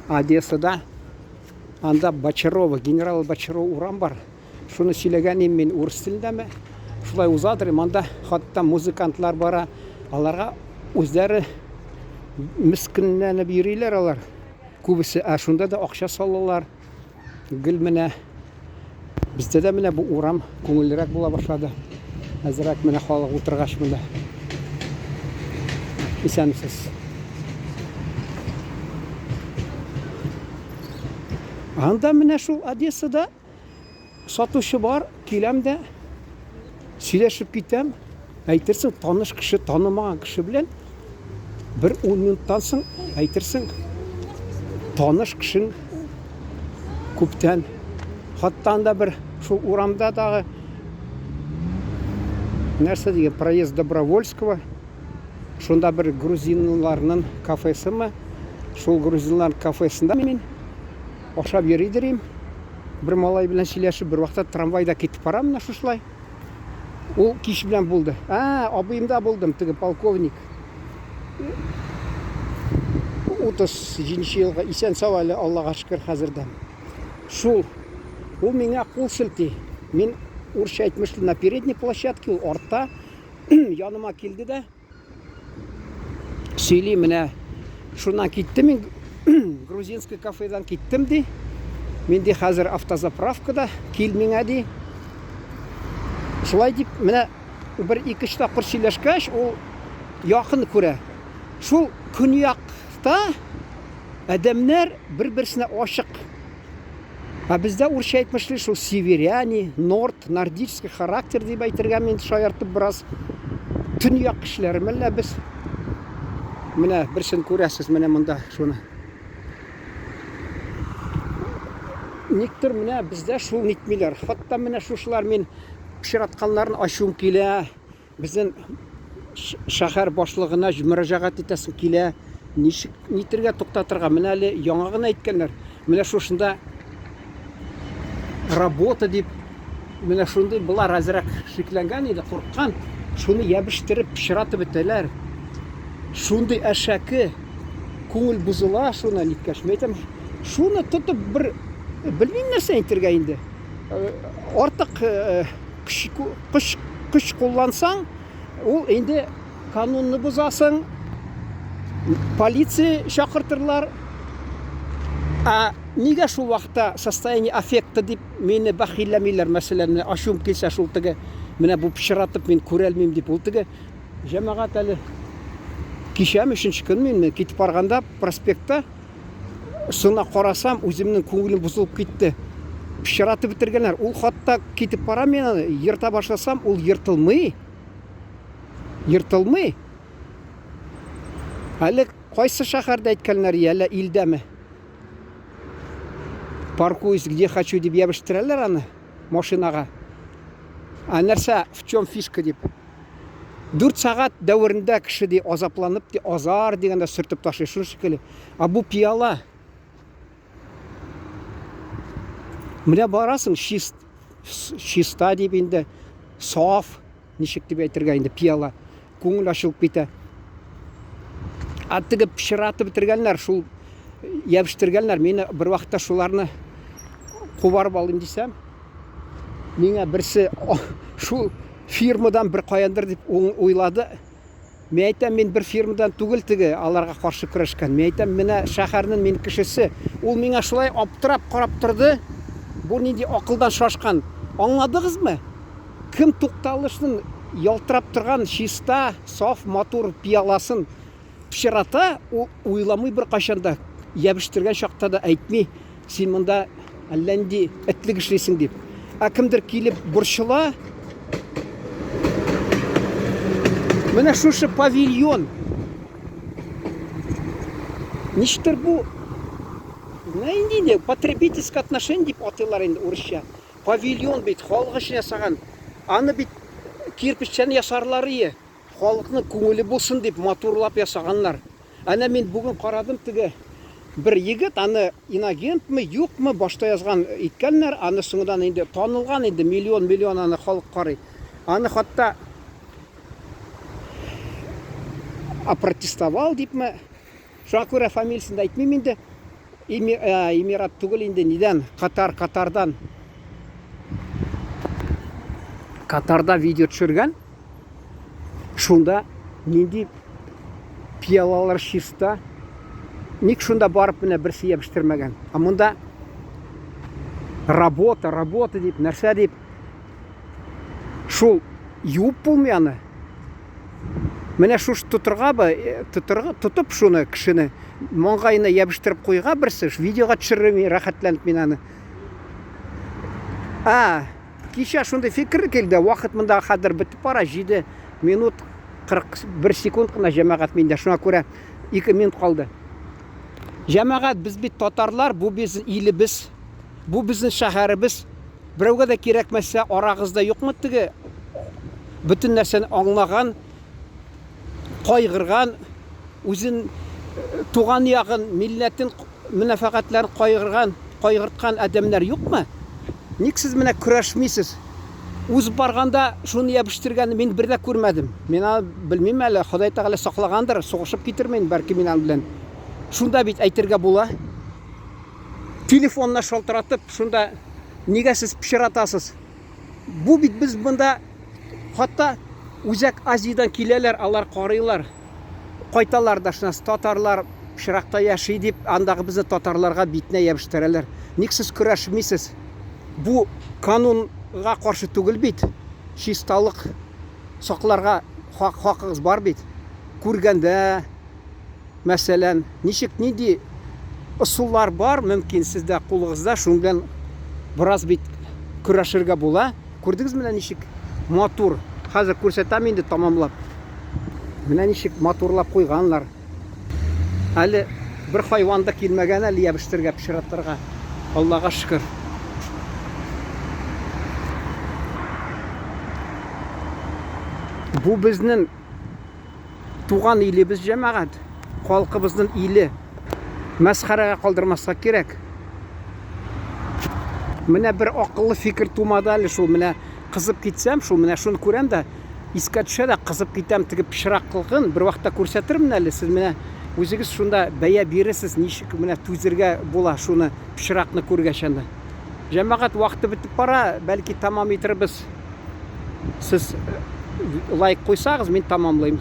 Одессада анда Бочарова, генерал Бочарова урам бар. Шуны сөйләгән мен урыс телендәме? Шулай узадыр, анда хатта музыкантлар бара. Аларга үзләре мискинләнеп йөриләр алар. Күбесе шунда да акча салалар. Гел менә бездә дә менә бу урам күңеллерәк була башлады. Әзрәк менә халык утыргач монда. Исәнсез. Анда менә шул Одессада сатучы бар, киләм дә сөйләшеп китәм. Әйтерсең, таныш кеше танымаган кеше белән бер 10 минуттан соң әйтерсең, таныш кешең күптән. Хатта анда бер шул урамда дагы нәрсә дигән проезд Добровольского. Шунда бер грузиннарның кафесеме. Шул грузиннар кафесында мин ашап йөридерим. Бер малай белән сөйләшеп, бер вакытта трамвайда китеп барам менә шушлай. Ул кич белән булды. Абыйымда булдым, теге полковник. 37 елга исән сау әле, Аллага шөкер хәзердән. Шул ул миңа кул селти. Мин урысча әйтмешли на передней площадке, ул артта яныма килде дә сөйли менә шуннан киттем мин грузинский кафедан киттем ди. Мин ди хәзер автозаправкада, кил миңа ди. Шулай дип менә бер-ике тапкыр сөйләшкәч, ул якын күрә. Шул көньякта адәмнәр бер-берсенә ачык. Бездә урысча әйтмешли шул северяне, нордический характер дип әйтергә мин шаяртып бераз төньяк кешеләре менә без. Менә берсен күрәсез менә монда шуны. Никтер менә бездә шул нитмиләр. Хатта менә шушлар мин пишратканнарын ачуым килә. Безнең шәһәр башлыгына мөрәҗәгать итәсем килә. Нитергә туктатырга менә әле яңа гына әйткәннәр. Менә шушында работа дип менә шундый булар әзрәк шикләнгән иде, курыккан. Шуны ябыштерып пишратып бетәләр. Шундый әшәке күңел бузыла шуны ниткәш. Мәйтәм, шуны тотып бер белмим нәрсә әйтергә инде. Артык көч куллансаң, ул инде канунны бузасың. Полиция чакыртырлар. Нигә шул вакытта состояние аффекта дип мине бахилләмиләр, мәсәлән, ашуым килсә шул теге менә бу пишратып мин күрәлмим дип ул теге җәмәгать әле кичәм 3нче көн мин китеп барганда проспектта шуна карасам, үземнең күңелем бузылып китте. Пишратып бетергәннәр. Ул хатта китеп бара, мен йырта башласам, ул йыртылмый. Әле кайсы шәһәрдә әйткәннәр, әле илдәме? Паркуюсь где хочу дип ябыштерәләр аны машинага. Нәрсә, в чем фишка дип. 4 сагать дәверендә кеше ди азапланып ди, азар дигәндә сөртеп ташлый шул шикелле. Бу пияла. Менә барасың чиста дип инде, саф, ничек дип әйтергә инде, пияла. Күңел ачылып китә. Теге пишратып бетергәннәр, шул ябыштырганнар. Мине бер вакытта шуларны кубарып алым дисәм, миңа берсе шул фирмадан бер каяндыр дип уйлады. Мен әйтәм, мин бер фирмадан түгел теге аларга каршы көрәшкән. Мен әйтәм, менә шәһәрнең мин кешесе. Ул миңа шулай аптырап карап торды. Бу нинди акылдан шашкан. Аңладыгызмы? Кем тукталышның ялтырап торган чиста, саф, матур пияласын пишрата, ул уйламый бер качанда. Ябыштырган чакта да әйтми, син монда әлләнди этлек эшлисең дип. Кемдер килеп борчыла. Менә шушы павильон. Ништер бу? Инде потребительское отношение дип атыйлар инде урысча. Павильон бит халык өчен ясаган. Аны бит кирпичтән ясарлары, халыкның күңеле булсын дип матурлап ясаганнар. Ана мин бүген карадым, теге бер егет, аны инагентмы, юкмы башта язган иткәннәр, аны соңдан инде танылган инде, миллион аны халык карый. Аны хатта опротестовал дипме. Шуңа күрә фамилиясын да әйтмим инде. Эмират түгел инде неден Катардан Катарда видео төшергән. Шунда нинди пиялалар чиста. Ник шунда барып менә берсе ябыштырмаган. А монда работа дип, нәрсә дип. Шул юып булмый аны. Менә шуш тотып шуны кешене маңгайына ябыштырып куйга берсе, видеога төшермей рәхәтләнеп мин аны. Кичә шундай фикер килде. Вакыт монда хәзер бетеп бара. 7 минут 41 секунд кына җәмәгать миндә. Шуңа күрә 2 минут калды. Җәмәгать, без бит татарлар, бу безнең илебез, бу безнең шәһәребез. Берәүгә дә кирәкмәсә, арагызда юкмы теге бөтен нәрсәне аңлаган, кайгырган, үзен туган ягын, милләтен, мөнәфәгатьләрен кайгырткан адәмнәр юкмы? Ник сез менә көрәшмисез? Үз барганда шуны ябыштырганны мин бер дә күрмәдем. Мин белмим әле, Ходай Тәгалә саклагандыр, сугышып китермәйин бәлки мин белән. Шунда бит әйтергә була. Телефонна шалтыратып, шунда нигә сез пишратасыз? Бу бит без монда хатта Үзәк Азиядан киләләр, алар карыйлар. Кайталар да шунас татарлар пишракта яши дип, андагы безне татарларга битенә ябыштыралар. Ник сез көрәшмисез? Бу канунга каршы түгел бит. Чисталык сакларга хакыгыз бар бит. Күргәндә, мәсәлән, нинди ысуллар бар, мөмкин сездә кулыгызда, шуның белән бераз бит көрәшергә була. Күрдегез менә ничек матур. Хәзер күрсәтәм инде тамамлап. Менә ничек матурлап куйганлар. Әле бер хайван да килмәгән әле ябыштырга, пишраттырга. Аллага шөкер. Бу безнең туган илебез җәмәгать, халкыбызның иле. Мәсхәрәгә калдырмаска кирәк. Менә бер акыллы фикер тумады әле шул. Менә кызып китсәм, шул менә шуны күрәм дә искә төшә дә кызып китәм, теге пишраклыгын бер вакытта күрсәтермен әле. Сез менә үзегез шунда бәя бирәсез, ничек менә түзергә була шуны пишракны күргәчәндә. Җәмәгать, вакыты бетеп бара, бәлки тамам итербез. Сез лайк куйсагыз, мин тамамлыйм.